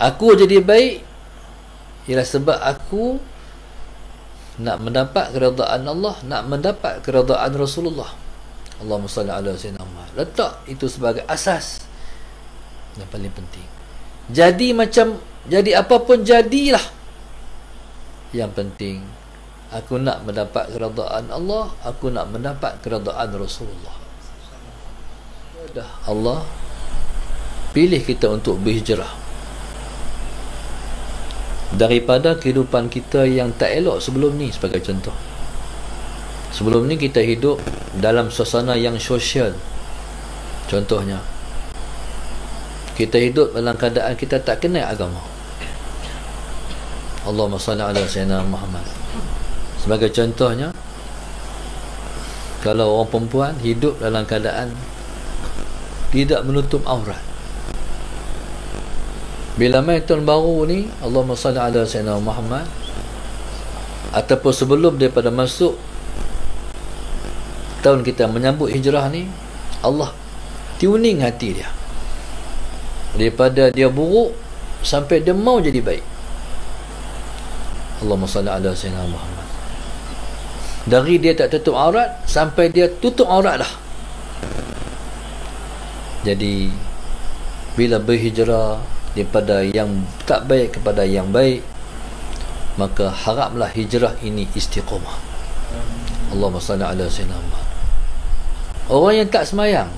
Aku jadi baik ialah sebab aku nak mendapat keredaan Allah, nak mendapat keredaan Rasulullah. Allahumma salli ala sayyidina Muhammad. Letak itu sebagai asas yang paling penting. Jadi apapun jadilah, yang penting aku nak mendapat keredaan Allah, aku nak mendapat keredaan Rasulullah. Dah Allah pilih kita untuk berhijrah daripada kehidupan kita yang tak elok sebelum ni. Sebagai contoh, sebelum ni kita hidup dalam suasana yang sosial. Contohnya, kita hidup dalam keadaan kita tak kenal agama. Allahumma salli ala sayyidina Muhammad. Sebagai contohnya, kalau orang perempuan hidup dalam keadaan tidak menutup aurat, bila main tahun baru ni, Allahumma salli ala sayyidina Muhammad, ataupun sebelum daripada masuk tahun kita menyambut hijrah ni, Allah tuning hati dia daripada dia buruk sampai dia mau jadi baik. Allahumma salli ala sayyidina Muhammad. Dari dia tak tutup aurat sampai dia tutup aurat dah. Jadi bila berhijrah daripada yang tak baik kepada yang baik, maka haraplah hijrah ini istiqamah. Allahumma salli ala sayyidina Muhammad. Orang yang tak semayang,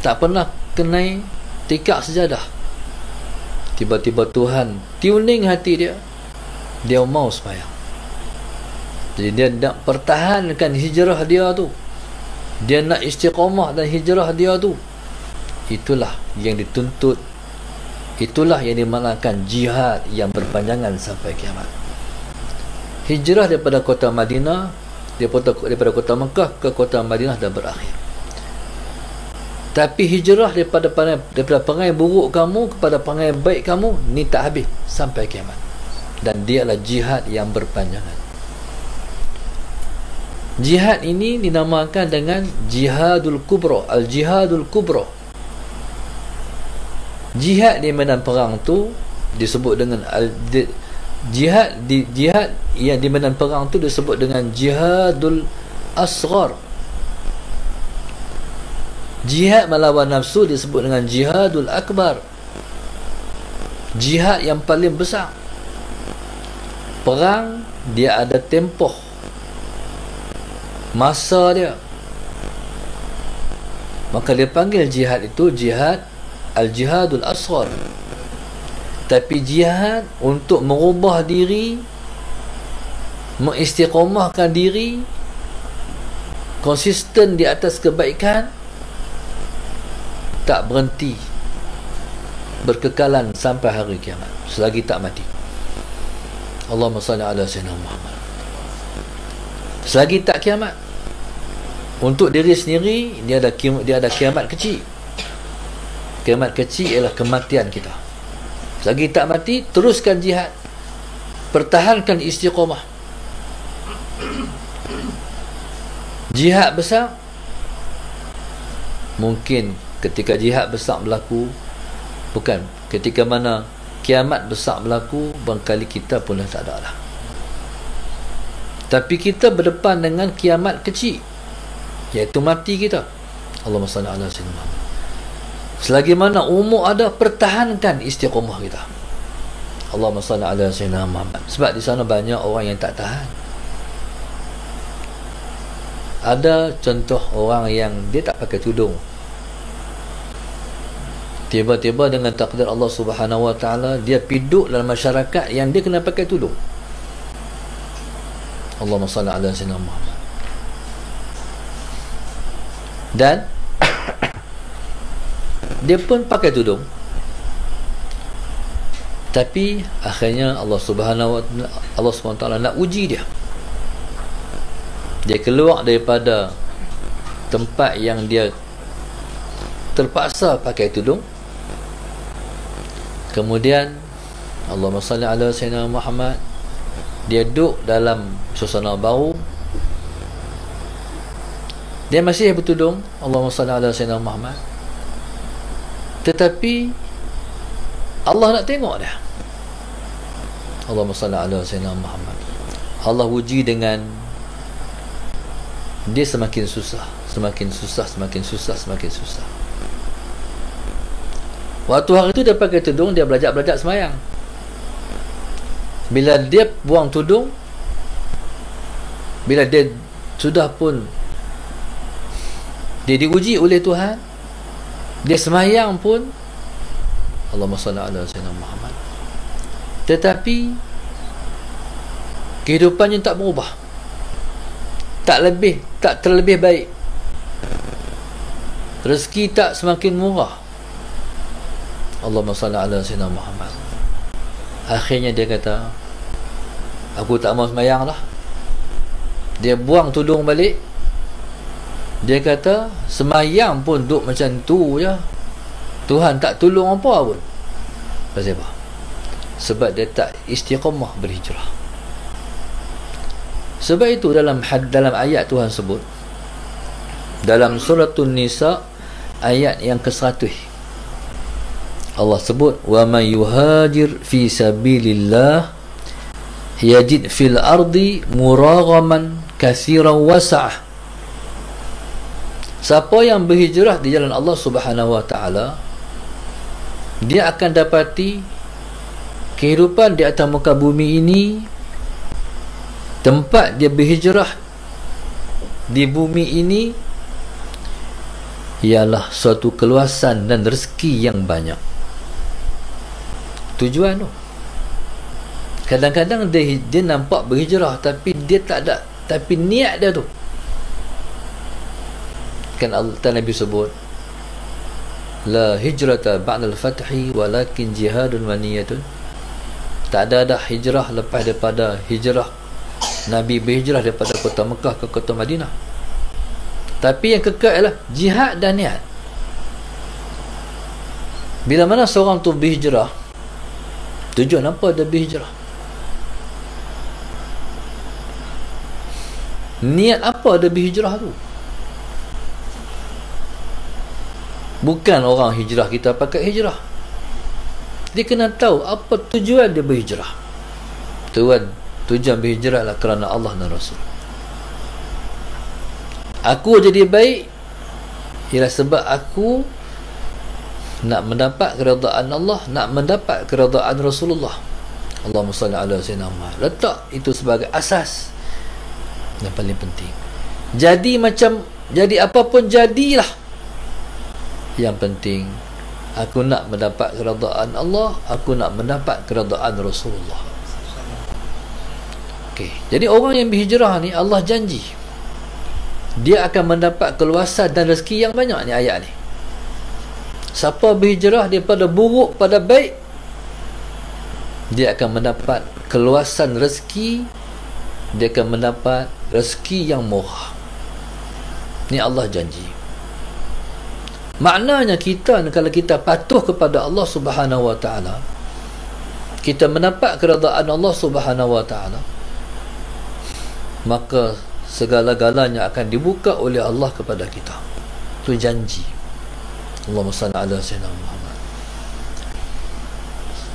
tak pernah kenai tikak sejadah, tiba-tiba Tuhan tuning hati dia, dia mau semayang. Jadi dia nak pertahankan hijrah dia tu, dia nak istiqamah dan hijrah dia tu. Itulah yang dituntut, itulah yang dimaknakan jihad yang berpanjangan sampai kiamat. Hijrah daripada kota Madinah, daripada kota Mekah ke kota Madinah dah berakhir. Tapi hijrah daripada perangai buruk kamu kepada perangai baik kamu ni tak habis sampai kiamat. Dan dia adalah jihad yang berpanjangan. Jihad ini dinamakan dengan jihadul kubra, al-jihadul kubra. Jihad di medan perang tu disebut dengan jihad yang di medan perang tu disebut dengan jihadul asghar. Jihad melawan nafsu disebut dengan jihadul akbar. Jihad yang paling besar. Perang dia ada tempoh, masa dia, maka dia panggil jihad itu jihad al-jihadul asghar. Tapi jihad untuk merubah diri, mengistiqamahkan diri, konsisten di atas kebaikan, tak berhenti, berkekalan sampai hari kiamat, selagi tak mati. Allahumma salli ala sayyidina Muhammad. Selagi tak kiamat, untuk diri sendiri dia ada kiamat kecil. Kiamat kecil ialah kematian kita. Selagi tak mati, teruskan jihad, pertahankan istiqamah. Jihad besar, mungkin ketika jihad besar berlaku, bukan ketika mana kiamat besar berlaku, barangkali kita pun dah tak ada lah. Tapi kita berdepan dengan kiamat kecil, iaitu mati kita. Allahumma salli ala sayyidina Muhammad. Selagi mana umur ada, pertahankan istiqamah kita. Allahumma salli ala sayyidina Muhammad. Sebab di sana banyak orang yang tak tahan. Ada contoh orang yang dia tak pakai tudung, tiba-tiba dengan takdir Allah Subhanahu wa taala dia piduk dalam masyarakat yang dia kena pakai tudung. Allahumma salli ala sayyidina Muhammad. Dan dia pun pakai tudung, tapi akhirnya Allah Subhanahu wa taala nak uji dia. Dia keluar daripada tempat yang dia terpaksa pakai tudung. Kemudian Allahumma salli ala sayyidina Muhammad, dia duduk dalam suasana baru, dia masih bertudung, Allahumma salli ala sayyidina Muhammad, tetapi Allah nak tengok dia. Allahumma salli ala sayyidina Muhammad. Allah uji dengan dia semakin susah. Waktu hari itu dia pakai tudung, dia belajar semayang. Bila dia buang tudung, bila dia sudah pun dia diuji oleh Tuhan, dia semayang pun Allahumma salli ala sayyidina Muhammad, tetapi kehidupannya tak berubah, tak terlebih baik, rezeki tak semakin murah. Allahumma salli ala sayyidina Muhammad. Akhirnya dia kata, aku tak mau semayang lah. Dia buang tudung balik. Dia kata, semayang pun duduk macam tu je, Tuhan tak tolong apa pun. Pasal apa? Sebab dia tak istiqamah berhijrah. Sebab itu dalam ayat Tuhan sebut dalam suratul Nisa ayat yang ke-100, Allah sebut, wa may yuhajir fi sabilillah yajid fil ardi muraghaman katsiran wasa'ah. Siapa yang berhijrah di jalan Allah Subhanahu wa taala, dia akan dapati kehidupan di atas muka bumi ini, tempat dia berhijrah di bumi ini ialah suatu keluasan dan rezeki yang banyak. Tujuan tu, kadang-kadang dia nampak berhijrah tapi dia tak ada, tapi niat dia tu kan Nabi sebut, la hijrata ba'dal fathi walakin jihadun wa niyatun. Tak ada hijrah lepas daripada hijrah. Nabi berhijrah daripada kota Mekah ke kota Madinah, tapi yang kekal ialah jihad dan niat. Bila mana seorang tu berhijrah, tujuan apa dia berhijrah? Niat apa dia berhijrah tu? Bukan orang hijrah kita pakai hijrah. Dia kena tahu apa tujuan dia berhijrah. Tujuan berhijrah adalah kerana Allah dan Rasul. Aku jadi baik ialah sebab aku nak mendapat keridaan Allah, nak mendapat keridaan Rasulullah. Allahumma salli ala sayyidina Muhammad. Letak itu sebagai asas yang paling penting. Jadi apapun jadilah, yang penting aku nak mendapat keridaan Allah, aku nak mendapat keridaan Rasulullah. Okey, jadi orang yang berhijrah ni Allah janji dia akan mendapat keluasan dan rezeki yang banyak ni ayat ni. Siapa berhijrah daripada buruk pada baik, dia akan mendapat keluasan rezeki, dia akan mendapat rezeki yang murah. Ni Allah janji. Maknanya kita, kalau kita patuh kepada Allah Subhanahu wa taala, kita mendapat keridaan Allah Subhanahu wa taala, maka segala-galanya akan dibuka oleh Allah kepada kita. Itu janji. Allahumma salli ala sayyidina Muhammad.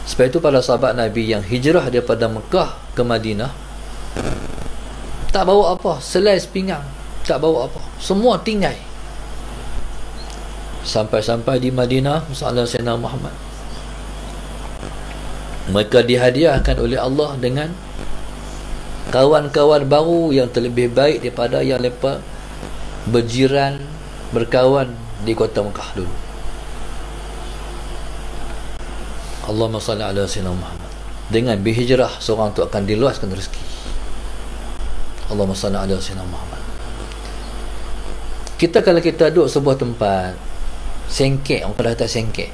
Sebab itu para sahabat Nabi yang hijrah daripada Mekah ke Madinah tak bawa apa, selai sepinggang, tak bawa apa, semua tinggal. Sampai-sampai di Madinah, sallallahu alaihi wasallam Muhammad, mereka dihadiahkan oleh Allah dengan kawan-kawan baru yang terlebih baik daripada yang mereka berjiran, berkawan di kota Mekah dulu. Allahumma salli ala sayyidina Muhammad. Dengan berhijrah, seorang tu akan diluaskan rezeki. Allahumma salli ala sayyidina Muhammad. Kita kalau kita duduk sebuah tempat sengkek, orang kata sengkek,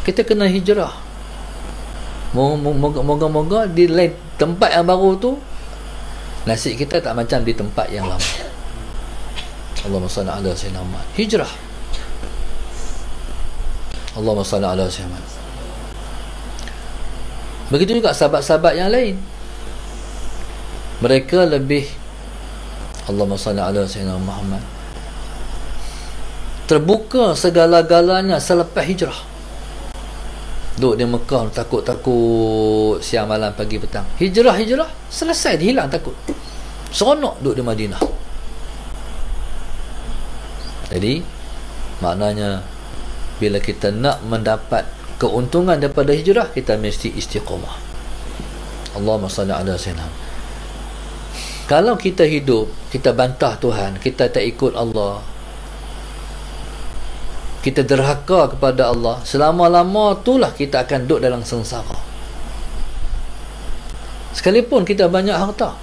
kita kena hijrah. Moga-moga di lain tempat yang baru tu nasib kita tak macam di tempat yang lama. Allahumma salli ala sayyidina Muhammad. Hijrah. Allahumma salli ala sayyidina Muhammad. Begitu juga sahabat-sahabat yang lain, mereka lebih, Allahumma salli ala sayyidina Muhammad, terbuka segala-galanya selepas hijrah. Duduk di Mekah takut-takut siang malam pagi petang. Hijrah selesai, dia hilang takut. Seronok duduk di Madinah. Jadi maknanya bila kita nak mendapat keuntungan daripada hijrah, kita mesti istiqamah. Allahumma salli ala sayyidina. Kalau kita hidup, kita bantah Tuhan, kita tak ikut Allah, kita derhaka kepada Allah, selama-lama itulah kita akan duduk dalam sengsara. Sekalipun kita banyak harta,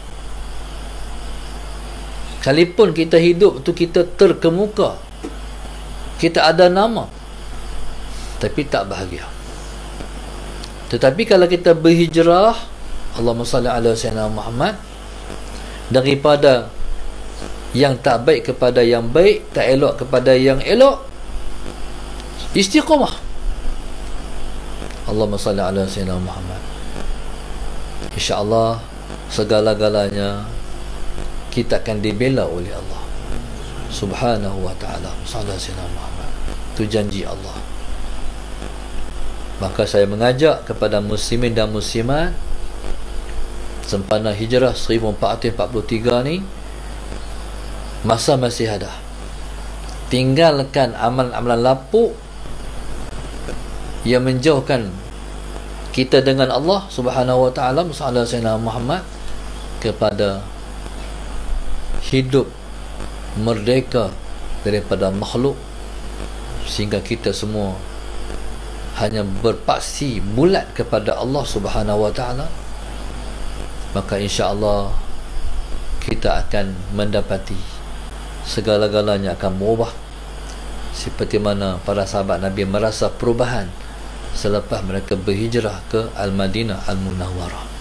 sekalipun kita hidup tu kita terkemuka, kita ada nama, tapi tak bahagia. Tetapi kalau kita berhijrah, Allahumma salli ala sayyidina Muhammad, daripada yang tak baik kepada yang baik, tak elok kepada yang elok, istiqamah. Allahumma salli ala sayyidina Muhammad. InsyaAllah segala-galanya kita akan dibela oleh Allah Subhanahu wa ta'ala. Sallallahu alaihi Muhammad. Itu janji Allah. Maka saya mengajak kepada muslimin dan muslimat, sempena hijrah 1443 ni, masa masih ada. Tinggalkan amalan-amalan lapuk yang menjauhkan kita dengan Allah Subhanahu wa ta'ala, sallallahu alaihi Muhammad, kepada hidup merdeka daripada makhluk, sehingga kita semua hanya berpaksi bulat kepada Allah Subhanahu wa ta'ala. Maka insya-Allah kita akan mendapati segala-galanya akan berubah, seperti mana para sahabat Nabi merasa perubahan selepas mereka berhijrah ke Al-Madinah Al-Munawwarah.